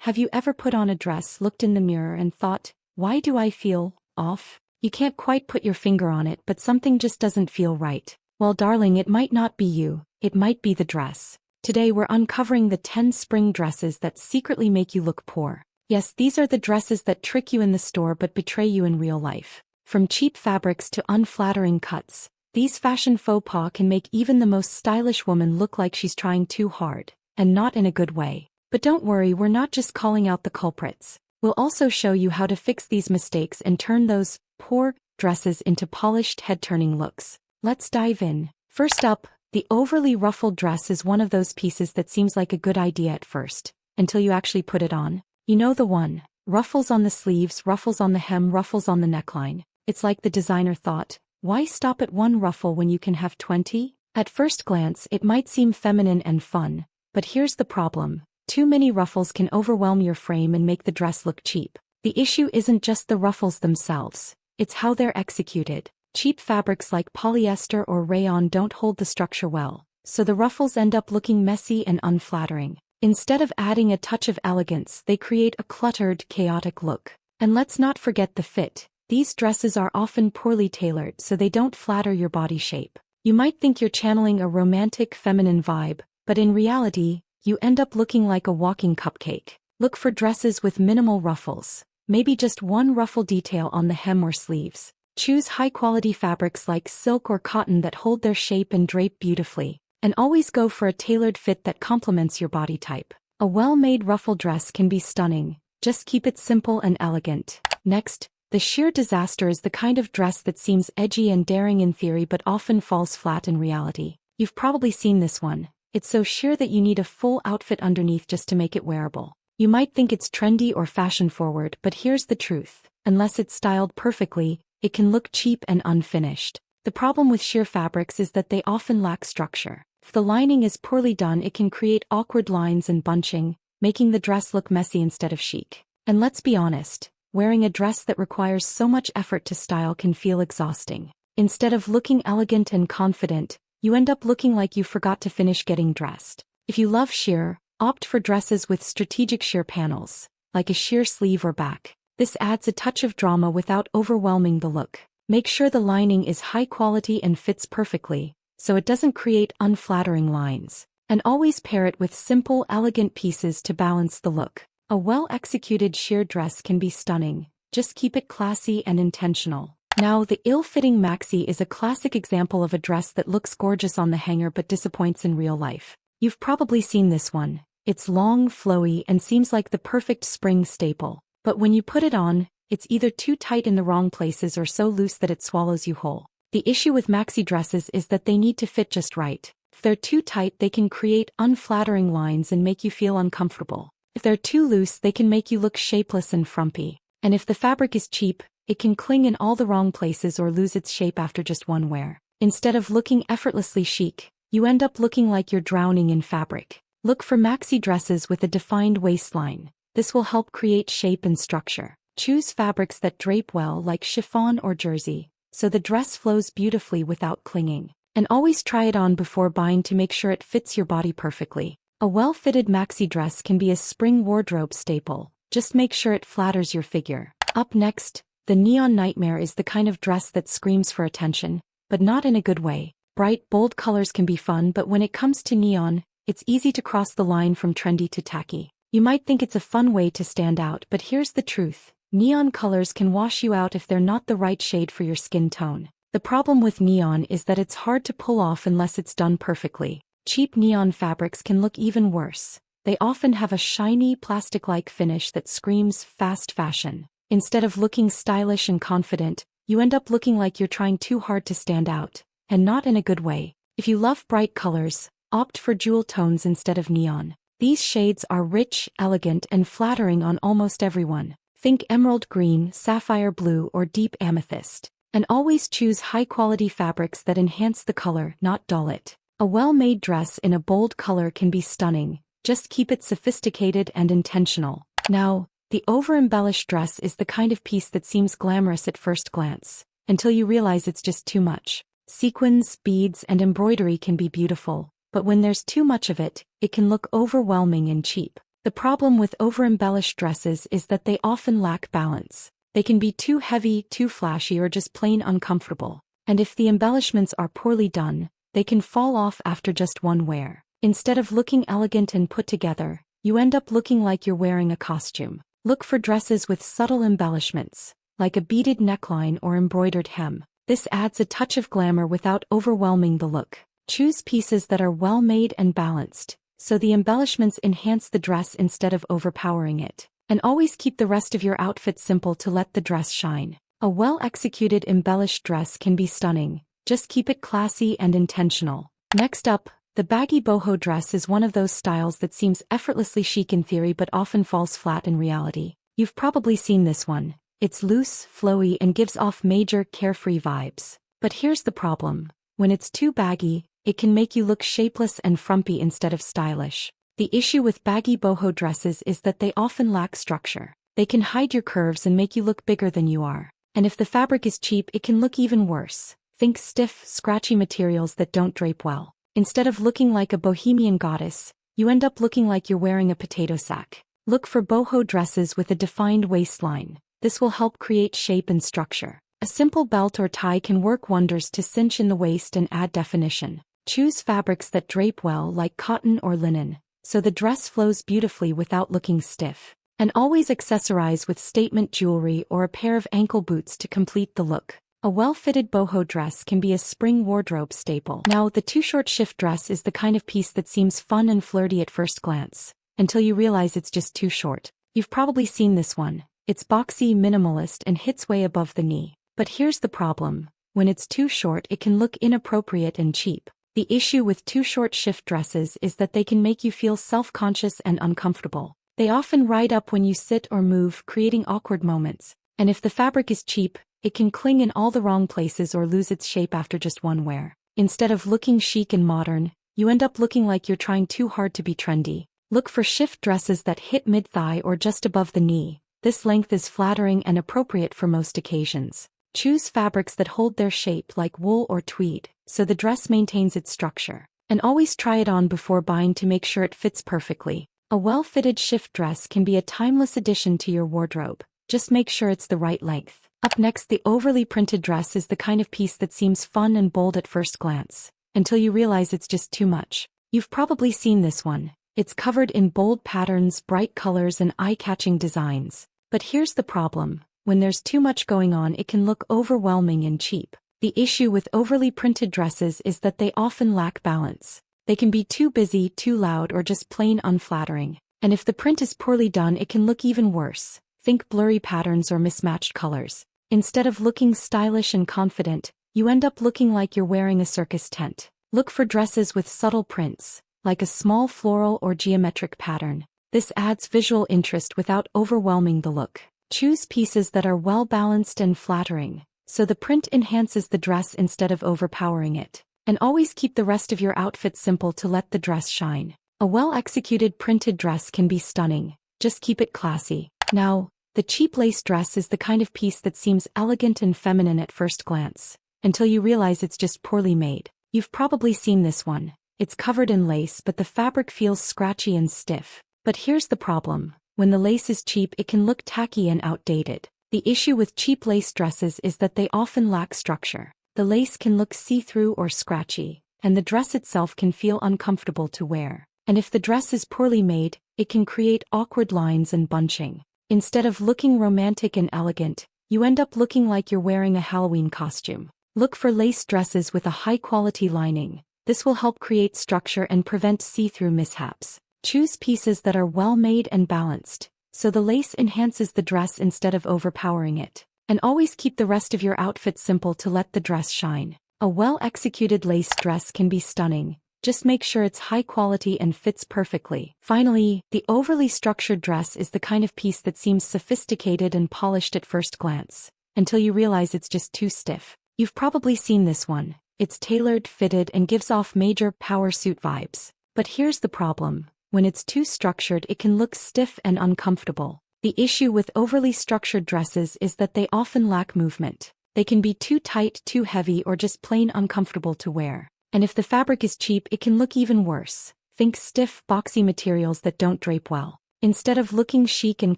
Have you ever put on a dress, looked in the mirror and thought, why do I feel off? You can't quite put your finger on it, but something just doesn't feel right. Well, darling, it might not be you, it might be the dress. Today we're uncovering the 10 spring dresses that secretly make you look poor. Yes, these are the dresses that trick you in the store but betray you in real life. From cheap fabrics to unflattering cuts, these fashion faux pas can make even the most stylish woman look like she's trying too hard, and not in a good way. But don't worry, we're not just calling out the culprits. We'll also show you how to fix these mistakes and turn those poor dresses into polished, head-turning looks. Let's dive in. First up, the overly ruffled dress is one of those pieces that seems like a good idea at first, until you actually put it on. You know the one. Ruffles on the sleeves, ruffles on the hem, ruffles on the neckline. It's like the designer thought, why stop at one ruffle when you can have 20? At first glance, it might seem feminine and fun, but here's the problem. Too many ruffles can overwhelm your frame and make the dress look cheap. The issue isn't just the ruffles themselves, it's how they're executed. Cheap fabrics like polyester or rayon don't hold the structure well, so the ruffles end up looking messy and unflattering. Instead of adding a touch of elegance, they create a cluttered, chaotic look. And let's not forget the fit. These dresses are often poorly tailored, so they don't flatter your body shape. You might think you're channeling a romantic, feminine vibe, but in reality, you end up looking like a walking cupcake. Look for dresses with minimal ruffles, maybe just one ruffle detail on the hem or sleeves. Choose high-quality fabrics like silk or cotton that hold their shape and drape beautifully. And always go for a tailored fit that complements your body type. A well-made ruffle dress can be stunning, just keep it simple and elegant. Next, the sheer disaster is the kind of dress that seems edgy and daring in theory but often falls flat in reality. You've probably seen this one. It's so sheer that you need a full outfit underneath just to make it wearable. You might think it's trendy or fashion-forward, but here's the truth. Unless it's styled perfectly, it can look cheap and unfinished. The problem with sheer fabrics is that they often lack structure. If the lining is poorly done, it can create awkward lines and bunching, making the dress look messy instead of chic. And let's be honest, wearing a dress that requires so much effort to style can feel exhausting. Instead of looking elegant and confident, you end up looking like you forgot to finish getting dressed. If you love sheer, opt for dresses with strategic sheer panels, like a sheer sleeve or back. This adds a touch of drama without overwhelming the look. Make sure the lining is high quality and fits perfectly, so it doesn't create unflattering lines. And always pair it with simple, elegant pieces to balance the look. A well-executed sheer dress can be stunning, just keep it classy and intentional. Now, the ill-fitting maxi is a classic example of a dress that looks gorgeous on the hanger but disappoints in real life. You've probably seen this one. It's long, flowy, and seems like the perfect spring staple. But when you put it on, it's either too tight in the wrong places or so loose that it swallows you whole. The issue with maxi dresses is that they need to fit just right. If they're too tight, they can create unflattering lines and make you feel uncomfortable. If they're too loose, they can make you look shapeless and frumpy. And if the fabric is cheap, it can cling in all the wrong places or lose its shape after just one wear. Instead of looking effortlessly chic, you end up looking like you're drowning in fabric. Look for maxi dresses with a defined waistline. This will help create shape and structure. Choose fabrics that drape well like chiffon or jersey, so the dress flows beautifully without clinging. And always try it on before buying to make sure it fits your body perfectly. A well-fitted maxi dress can be a spring wardrobe staple. Just make sure it flatters your figure. Up next, the neon nightmare is the kind of dress that screams for attention, but not in a good way. Bright, bold colors can be fun, but when it comes to neon, it's easy to cross the line from trendy to tacky. You might think it's a fun way to stand out, but here's the truth. Neon colors can wash you out if they're not the right shade for your skin tone. The problem with neon is that it's hard to pull off unless it's done perfectly. Cheap neon fabrics can look even worse. They often have a shiny, plastic-like finish that screams fast fashion. Instead of looking stylish and confident, you end up looking like you're trying too hard to stand out, and not in a good way. If you love bright colors, opt for jewel tones instead of neon. These shades are rich, elegant, and flattering on almost everyone. Think emerald green, sapphire blue, or deep amethyst. And always choose high-quality fabrics that enhance the color, not dull it. A well-made dress in a bold color can be stunning. Just keep it sophisticated and intentional. Now, the over-embellished dress is the kind of piece that seems glamorous at first glance, until you realize it's just too much. Sequins, beads, and embroidery can be beautiful, but when there's too much of it, it can look overwhelming and cheap. The problem with over-embellished dresses is that they often lack balance. They can be too heavy, too flashy, or just plain uncomfortable. And if the embellishments are poorly done, they can fall off after just one wear. Instead of looking elegant and put together, you end up looking like you're wearing a costume. Look for dresses with subtle embellishments, like a beaded neckline or embroidered hem. This adds a touch of glamour without overwhelming the look. Choose pieces that are well made and balanced, so the embellishments enhance the dress instead of overpowering it. And always keep the rest of your outfit simple to let the dress shine. A well-executed embellished dress can be stunning, just keep it classy and intentional. Next up, the baggy boho dress is one of those styles that seems effortlessly chic in theory but often falls flat in reality. You've probably seen this one. It's loose, flowy, and gives off major, carefree vibes. But here's the problem. When it's too baggy, it can make you look shapeless and frumpy instead of stylish. The issue with baggy boho dresses is that they often lack structure. They can hide your curves and make you look bigger than you are. And if the fabric is cheap, it can look even worse. Think stiff, scratchy materials that don't drape well. Instead of looking like a bohemian goddess, you end up looking like you're wearing a potato sack. Look for boho dresses with a defined waistline. This will help create shape and structure. A simple belt or tie can work wonders to cinch in the waist and add definition. Choose fabrics that drape well like cotton or linen, so the dress flows beautifully without looking stiff. And always accessorize with statement jewelry or a pair of ankle boots to complete the look. A well-fitted boho dress can be a spring wardrobe staple. Now, the too-short shift dress is the kind of piece that seems fun and flirty at first glance, until you realize it's just too short. You've probably seen this one. It's boxy, minimalist, and hits way above the knee. But here's the problem. When it's too short, it can look inappropriate and cheap. The issue with too-short shift dresses is that they can make you feel self-conscious and uncomfortable. They often ride up when you sit or move, creating awkward moments. And if the fabric is cheap, it can cling in all the wrong places or lose its shape after just one wear. Instead of looking chic and modern, you end up looking like you're trying too hard to be trendy. Look for shift dresses that hit mid-thigh or just above the knee. This length is flattering and appropriate for most occasions. Choose fabrics that hold their shape like wool or tweed, so the dress maintains its structure. And always try it on before buying to make sure it fits perfectly. A well-fitted shift dress can be a timeless addition to your wardrobe. Just make sure it's the right length. Up next, the overly printed dress is the kind of piece that seems fun and bold at first glance, until you realize it's just too much. You've probably seen this one. It's covered in bold patterns, bright colors, and eye-catching designs. But here's the problem. When there's too much going on, it can look overwhelming and cheap. The issue with overly printed dresses is that they often lack balance. They can be too busy, too loud, or just plain unflattering. And if the print is poorly done, it can look even worse. Think blurry patterns or mismatched colors. Instead of looking stylish and confident, you end up looking like you're wearing a circus tent. Look for dresses with subtle prints, like a small floral or geometric pattern. This adds visual interest without overwhelming the look. Choose pieces that are well-balanced and flattering, so the print enhances the dress instead of overpowering it. And always keep the rest of your outfit simple to let the dress shine. A well-executed printed dress can be stunning, just keep it classy. Now, the cheap lace dress is the kind of piece that seems elegant and feminine at first glance, until you realize it's just poorly made. You've probably seen this one. It's covered in lace, but the fabric feels scratchy and stiff. But here's the problem. When the lace is cheap, it can look tacky and outdated. The issue with cheap lace dresses is that they often lack structure. The lace can look see-through or scratchy, and the dress itself can feel uncomfortable to wear. And if the dress is poorly made, it can create awkward lines and bunching. Instead of looking romantic and elegant, you end up looking like you're wearing a Halloween costume. Look for lace dresses with a high-quality lining. This will help create structure and prevent see-through mishaps. Choose pieces that are well-made and balanced, so the lace enhances the dress instead of overpowering it. And always keep the rest of your outfit simple to let the dress shine. A well-executed lace dress can be stunning. Just make sure it's high quality and fits perfectly. Finally, the overly structured dress is the kind of piece that seems sophisticated and polished at first glance, until you realize it's just too stiff. You've probably seen this one. It's tailored, fitted, and gives off major power suit vibes. But here's the problem. When it's too structured, it can look stiff and uncomfortable. The issue with overly structured dresses is that they often lack movement. They can be too tight, too heavy, or just plain uncomfortable to wear. And if the fabric is cheap, it can look even worse. Think stiff, boxy materials that don't drape well. Instead of looking chic and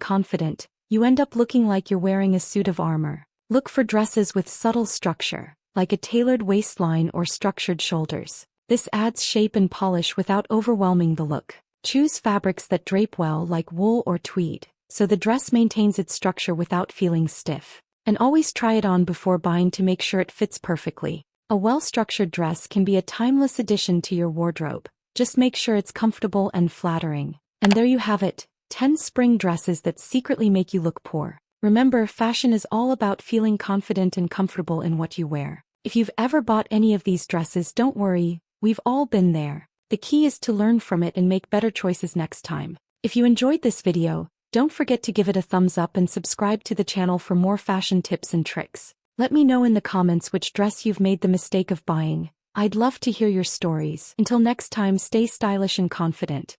confident, you end up looking like you're wearing a suit of armor. Look for dresses with subtle structure, like a tailored waistline or structured shoulders. This adds shape and polish without overwhelming the look. Choose fabrics that drape well like wool or tweed, so the dress maintains its structure without feeling stiff. And always try it on before buying to make sure it fits perfectly. A well-structured dress can be a timeless addition to your wardrobe. Just make sure it's comfortable and flattering. And there you have it, 10 spring dresses that secretly make you look poor. Remember, fashion is all about feeling confident and comfortable in what you wear. If you've ever bought any of these dresses, don't worry, we've all been there. The key is to learn from it and make better choices next time. If you enjoyed this video, don't forget to give it a thumbs up and subscribe to the channel for more fashion tips and tricks. Let me know in the comments which dress you've made the mistake of buying. I'd love to hear your stories. Until next time, stay stylish and confident.